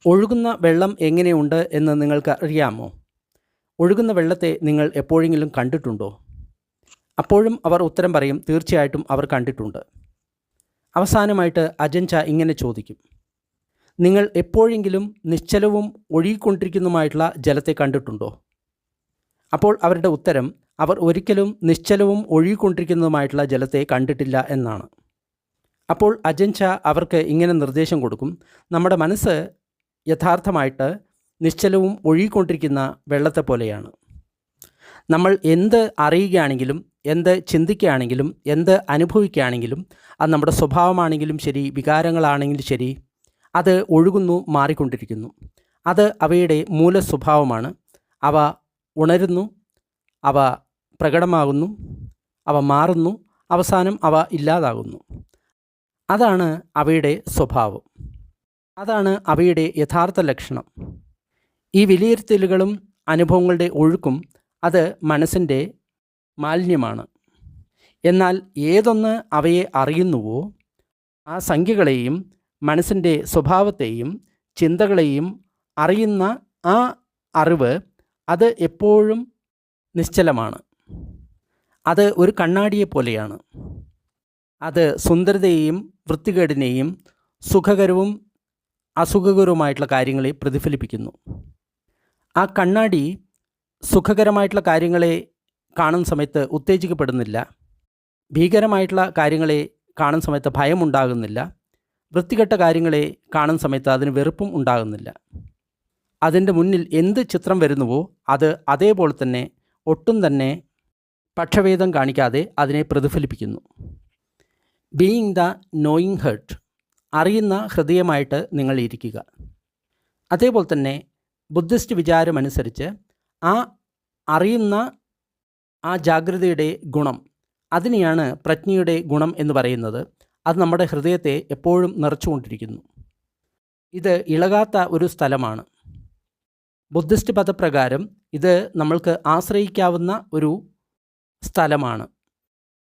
ഒഴുകുന്ന വെള്ളം എങ്ങനെയുണ്ട് എന്ന് നിങ്ങൾക്ക് അറിയാമോ? ഒഴുകുന്ന വെള്ളത്തെ നിങ്ങൾ എപ്പോഴെങ്കിലും കണ്ടിട്ടുണ്ടോ? അപ്പോഴും അവർ ഉത്തരം പറയും, തീർച്ചയായിട്ടും അവർ കണ്ടിട്ടുണ്ട്. അവസാനമായിട്ട് അജഞ്ച ഇങ്ങനെ ചോദിക്കും: നിങ്ങൾ എപ്പോഴെങ്കിലും നിശ്ചലവും ഒഴുകിക്കൊണ്ടിരിക്കുന്നതുമായിട്ടുള്ള ജലത്തെ കണ്ടിട്ടുണ്ടോ? അപ്പോൾ അവരുടെ ഉത്തരം അവർ ഒരിക്കലും നിശ്ചലവും ഒഴുകിക്കൊണ്ടിരിക്കുന്നതുമായിട്ടുള്ള ജലത്തെ കണ്ടിട്ടില്ല എന്നാണ്. അപ്പോൾ അജഞ്ച അവർക്ക് ഇങ്ങനെ നിർദ്ദേശം കൊടുക്കും: നമ്മുടെ മനസ്സ് യഥാർത്ഥമായിട്ട് നിശ്ചലവും ഒഴുകിക്കൊണ്ടിരിക്കുന്ന വെള്ളത്തെ പോലെയാണ്. നമ്മൾ എന്ത് അറിയുകയാണെങ്കിലും, എന്ത് ചിന്തിക്കുകയാണെങ്കിലും, എന്ത് അനുഭവിക്കുകയാണെങ്കിലും, അത് നമ്മുടെ സ്വഭാവമാണെങ്കിലും ശരി, വികാരങ്ങളാണെങ്കിലും ശരി, അത് ഒഴുകുന്നു, മാറിക്കൊണ്ടിരിക്കുന്നു. അത് അവയുടെ മൂല സ്വഭാവമാണ്. അവ ഉണരുന്നു, അവ പ്രകടമാകുന്നു, അവ മാറുന്നു, അവസാനം അവ ഇല്ലാതാകുന്നു. അതാണ് അവയുടെ സ്വഭാവം. അതാണ് അവയുടെ യഥാർത്ഥ ലക്ഷണം. ഈ വിലയിരുത്തലുകളും അനുഭവങ്ങളുടെ ഒഴുക്കും അത് മനസ്സിൻ്റെ മാലിന്യമാണ്. എന്നാൽ ഏതൊന്ന് അവയെ അറിയുന്നുവോ ആ സംഖ്യകളെയും മനസ്സിൻ്റെ സ്വഭാവത്തെയും ചിന്തകളെയും അറിയുന്ന ആ അറിവ് അത് എപ്പോഴും നിശ്ചലമാണ്. അത് ഒരു കണ്ണാടിയെ പോലെയാണ്. അത് സുന്ദരതയെയും വൃത്തികേടിനെയും സുഖകരവും അസുഖകരവുമായിട്ടുള്ള കാര്യങ്ങളെ പ്രതിഫലിപ്പിക്കുന്നു. ആ കണ്ണാടി സുഖകരമായിട്ടുള്ള കാര്യങ്ങളെ കാണുന്ന സമയത്ത് ഉത്തേജിക്കപ്പെടുന്നില്ല, ഭീകരമായിട്ടുള്ള കാര്യങ്ങളെ കാണുന്ന സമയത്ത് ഭയമുണ്ടാകുന്നില്ല, വൃത്തികെട്ട കാര്യങ്ങളെ കാണുന്ന സമയത്ത് അതിന് വെറുപ്പും ഉണ്ടാകുന്നില്ല. അതിൻ്റെ മുന്നിൽ എന്ത് ചിത്രം വരുന്നുവോ അത് അതേപോലെ തന്നെ ഒട്ടും തന്നെ പക്ഷഭേദം കാണിക്കാതെ അതിനെ പ്രതിഫലിപ്പിക്കുന്നു. ബീയിങ് ദ നോയിങ് ഹെർട്ട്, അറിയുന്ന ഹൃദയമായിട്ട് നിങ്ങൾ ഇരിക്കുക. അതേപോലെ തന്നെ ബുദ്ധിസ്റ്റ് വിചാരമനുസരിച്ച് ആ അറിയുന്ന ആ ജാഗ്രതയുടെ ഗുണം, അതിനെയാണ് പ്രജ്ഞയുടെ ഗുണം എന്ന് പറയുന്നത്. അത് നമ്മുടെ ഹൃദയത്തെ എപ്പോഴും നിറച്ചുകൊണ്ടിരിക്കുന്നു. ഇത് ഇളകാത്ത ഒരു സ്ഥലമാണ്. ബുദ്ധിസ്റ്റ് പദപ്രകാരം ഇത് നമ്മൾക്ക് ആശ്രയിക്കാവുന്ന ഒരു സ്ഥലമാണ്.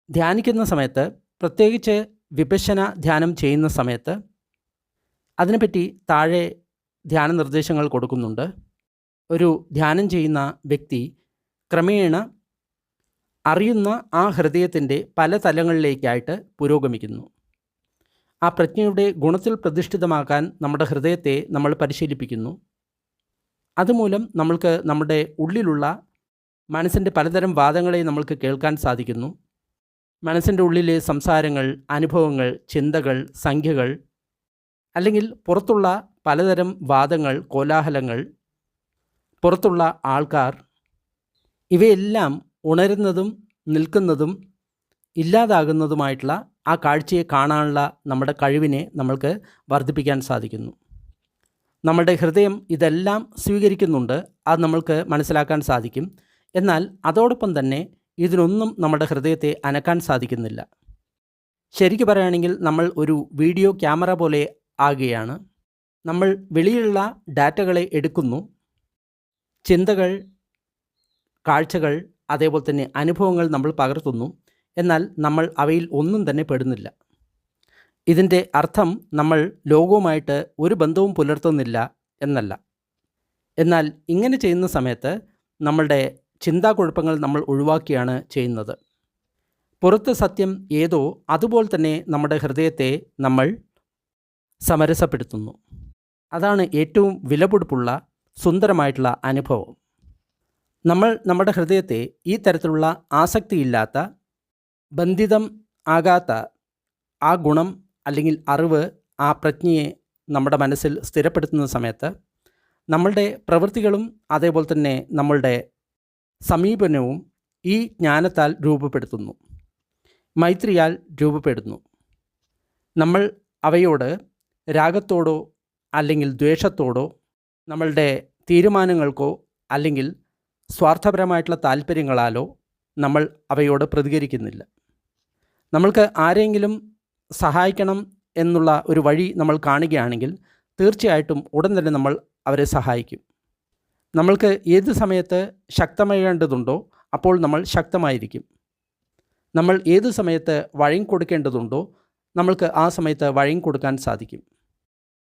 ധ്യാനിക്കുന്ന സമയത്ത്, പ്രത്യേകിച്ച് വിപശ്യന ധ്യാനം ചെയ്യുന്ന സമയത്ത് അതിനെപ്പറ്റി താഴെ ധ്യാന നിർദ്ദേശങ്ങൾ കൊടുക്കുന്നുണ്ട്. ഒരു ധ്യാനം ചെയ്യുന്ന വ്യക്തി ക്രമേണ അറിയുന്ന ആ ഹൃദയത്തിൻ്റെ പല തലങ്ങളിലേക്കായിട്ട് പുരോഗമിക്കുന്നു. ആ പ്രജ്ഞയുടെ ഗുണത്തിൽ പ്രതിഷ്ഠിതമാക്കാൻ നമ്മുടെ ഹൃദയത്തെ നമ്മൾ പരിശീലിപ്പിക്കുന്നു. അതുമൂലം നമ്മൾക്ക് നമ്മുടെ ഉള്ളിലുള്ള മനസ്സിൻ്റെ പലതരം വാദങ്ങളെ നമ്മൾക്ക് കേൾക്കാൻ സാധിക്കുന്നു. മനസ്സിൻ്റെ ഉള്ളിലെ സംസാരങ്ങൾ, അനുഭവങ്ങൾ, ചിന്തകൾ, സംഖ്യകൾ, അല്ലെങ്കിൽ പുറത്തുള്ള പലതരം വാദങ്ങൾ, കോലാഹലങ്ങൾ, പുറത്തുള്ള ആൾക്കാർ, ഇവയെല്ലാം ഉണരുന്നതും നിൽക്കുന്നതും ഇല്ലാതാകുന്നതുമായിട്ടുള്ള ആ കാഴ്ചയെ കാണാനുള്ള നമ്മുടെ കഴിവിനെ നമ്മൾക്ക് വർദ്ധിപ്പിക്കാൻ സാധിക്കുന്നു. നമ്മുടെ ഹൃദയം ഇതെല്ലാം സ്വീകരിക്കുന്നുണ്ട്, അത് നമ്മൾക്ക് മനസ്സിലാക്കാൻ സാധിക്കും. എന്നാൽ അതോടൊപ്പം തന്നെ ഇതിനൊന്നും നമ്മുടെ ഹൃദയത്തെ അനക്കാൻ സാധിക്കുന്നില്ല. ശരിക്കു പറയുകയാണെങ്കിൽ നമ്മൾ ഒരു വീഡിയോ ക്യാമറ പോലെ ആകുകയാണ്. നമ്മൾ വെളിയിലുള്ള ഡാറ്റകളെ എടുക്കുന്നു, ചിന്തകൾ, കാഴ്ചകൾ, അതേപോലെ തന്നെ അനുഭവങ്ങൾ നമ്മൾ പകർത്തുന്നു. എന്നാൽ നമ്മൾ അവയിൽ ഒന്നും തന്നെ പെടുന്നില്ല. ഇതിൻ്റെ അർത്ഥം നമ്മൾ ലോകവുമായിട്ട് ഒരു ബന്ധവും പുലർത്തുന്നില്ല എന്നല്ല. എന്നാൽ ഇങ്ങനെ ചെയ്യുന്ന സമയത്ത് നമ്മളുടെ ചിന്താക്കുഴപ്പങ്ങൾ നമ്മൾ ഒഴിവാക്കിയാണ് ചെയ്യുന്നത്. പുറത്ത് സത്യം ഏതോ അതുപോലെ തന്നെ നമ്മുടെ ഹൃദയത്തെ നമ്മൾ സമരസപ്പെടുത്തുന്നു. അതാണ് ഏറ്റവും വിലപിടിപ്പുള്ള സുന്ദരമായിട്ടുള്ള അനുഭവം. നമ്മൾ നമ്മുടെ ഹൃദയത്തെ ഈ തരത്തിലുള്ള ആസക്തിയില്ലാത്ത, ബന്ധിതം ആകാത്ത ആ ഗുണം അല്ലെങ്കിൽ അറിവ്, ആ പ്രജ്ഞയെ നമ്മുടെ മനസ്സിൽ സ്ഥിരപ്പെടുത്തുന്ന സമയത്ത് നമ്മളുടെ പ്രവൃത്തികളും അതേപോലെ തന്നെ നമ്മളുടെ സമീപനവും ഈ ജ്ഞാനത്താൽ രൂപപ്പെടുത്തുന്നു, മൈത്രിയാൽ രൂപപ്പെടുന്നു. നമ്മൾ അവയോട് രാഗത്തോടോ അല്ലെങ്കിൽ ദ്വേഷത്തോടോ, നമ്മളുടെ തീരുമാനങ്ങൾക്കോ അല്ലെങ്കിൽ സ്വാർത്ഥപരമായിട്ടുള്ള താല്പര്യങ്ങളാലോ നമ്മൾ അവയോട് പ്രതികരിക്കുന്നില്ല. നമ്മൾക്ക് ആരെങ്കിലും സഹായിക്കണം എന്നുള്ള ഒരു വഴി നമ്മൾ കാണുകയാണെങ്കിൽ തീർച്ചയായിട്ടും ഉടൻ തന്നെ നമ്മൾ അവരെ സഹായിക്കും. നമ്മൾക്ക് ഏത് സമയത്ത് ശക്തമാകേണ്ടതുണ്ടോ അപ്പോൾ നമ്മൾ ശക്തമായിരിക്കും. നമ്മൾ ഏത് സമയത്ത് വഴങ്ങിക്കൊടുക്കേണ്ടതുണ്ടോ നമ്മൾക്ക് ആ സമയത്ത് വഴങ്ങിക്കൊടുക്കാൻ സാധിക്കും.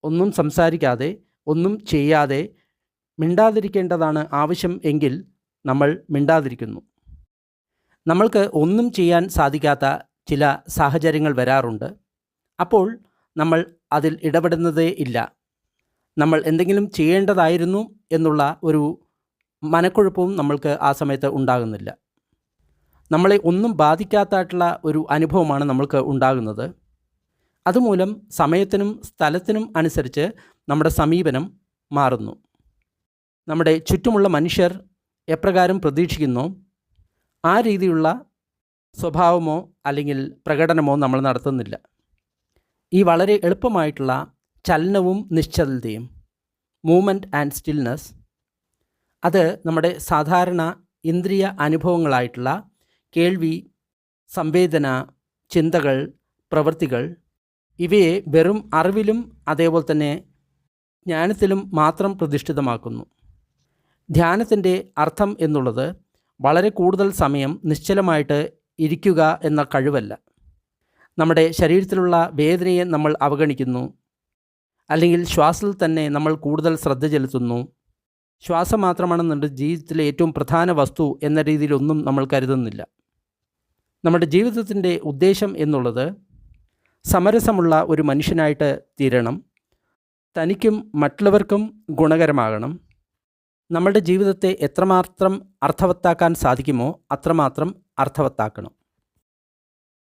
ഒന്നും സംസാരിക്കാതെ, ഒന്നും ചെയ്യാതെ, മിണ്ടാതിരിക്കേണ്ടതാണ് ആവശ്യം എങ്കിൽ നമ്മൾ മിണ്ടാതിരിക്കുന്നു. നമ്മൾക്ക് ഒന്നും ചെയ്യാൻ സാധിക്കാത്ത ചില സാഹചര്യങ്ങൾ വരാറുണ്ട്. അപ്പോൾ നമ്മൾ അതിൽ ഇടപെടുന്നതേ ഇല്ല. നമ്മൾ എന്തെങ്കിലും ചെയ്യേണ്ടതായിരുന്നു എന്നുള്ള ഒരു മനക്കുഴപ്പവും നമ്മൾക്ക് ആ സമയത്ത് ഉണ്ടാകുന്നില്ല. നമ്മളെ ഒന്നും ബാധിക്കാത്തായിട്ടുള്ള ഒരു അനുഭവമാണ് നമ്മൾക്ക് ഉണ്ടാകുന്നത്. അതുമൂലം സമയത്തിനും സ്ഥലത്തിനും അനുസരിച്ച് നമ്മുടെ സമീപനം മാറുന്നു. നമ്മുടെ ചുറ്റുമുള്ള മനുഷ്യർ എപ്രകാരം പ്രതീക്ഷിക്കുന്നോ ആ രീതിയിലുള്ള സ്വഭാവമോ അല്ലെങ്കിൽ പ്രകടനമോ നമ്മൾ നടത്തുന്നില്ല. ഈ വളരെ എളുപ്പമായിട്ടുള്ള ചലനവും നിശ്ചലതയും, മൂവ്മെൻറ്റ് ആൻഡ് സ്റ്റിൽനെസ്, അത് നമ്മുടെ സാധാരണ ഇന്ദ്രിയ അനുഭവങ്ങളായിട്ടുള്ള കേൾവി, സംവേദന, ചിന്തകൾ, പ്രവൃത്തികൾ, ഇവയെ വെറും അറിവിലും അതേപോലെ തന്നെ ജ്ഞാനത്തിലും മാത്രം പ്രതിഷ്ഠിതമാക്കുന്നു. ധ്യാനത്തിൻ്റെ അർത്ഥം എന്നുള്ളത് വളരെ കൂടുതൽ സമയം നിശ്ചലമായിട്ട് ഇരിക്കുക എന്ന കഴിവല്ല. നമ്മുടെ ശരീരത്തിലുള്ള വേദനയെ നമ്മൾ അവഗണിക്കുന്നു, അല്ലെങ്കിൽ ശ്വാസത്തിൽ തന്നെ നമ്മൾ കൂടുതൽ ശ്രദ്ധ ചെലുത്തുന്നു. ശ്വാസം മാത്രമാണ് നമ്മുടെ ജീവിതത്തിലെ ഏറ്റവും പ്രധാന വസ്തു എന്ന രീതിയിലൊന്നും നമ്മൾ കരുതുന്നില്ല. നമ്മുടെ ജീവിതത്തിൻ്റെ ഉദ്ദേശം എന്നുള്ളത് സമരസമുള്ള ഒരു മനുഷ്യനായിട്ട് തീരണം, തനിക്കും മറ്റുള്ളവർക്കും ഗുണകരമാകണം. നമ്മളുടെ ജീവിതത്തെ എത്രമാത്രം അർത്ഥവത്താക്കാൻ സാധിക്കുമോ അത്രമാത്രം അർത്ഥവത്താക്കണം.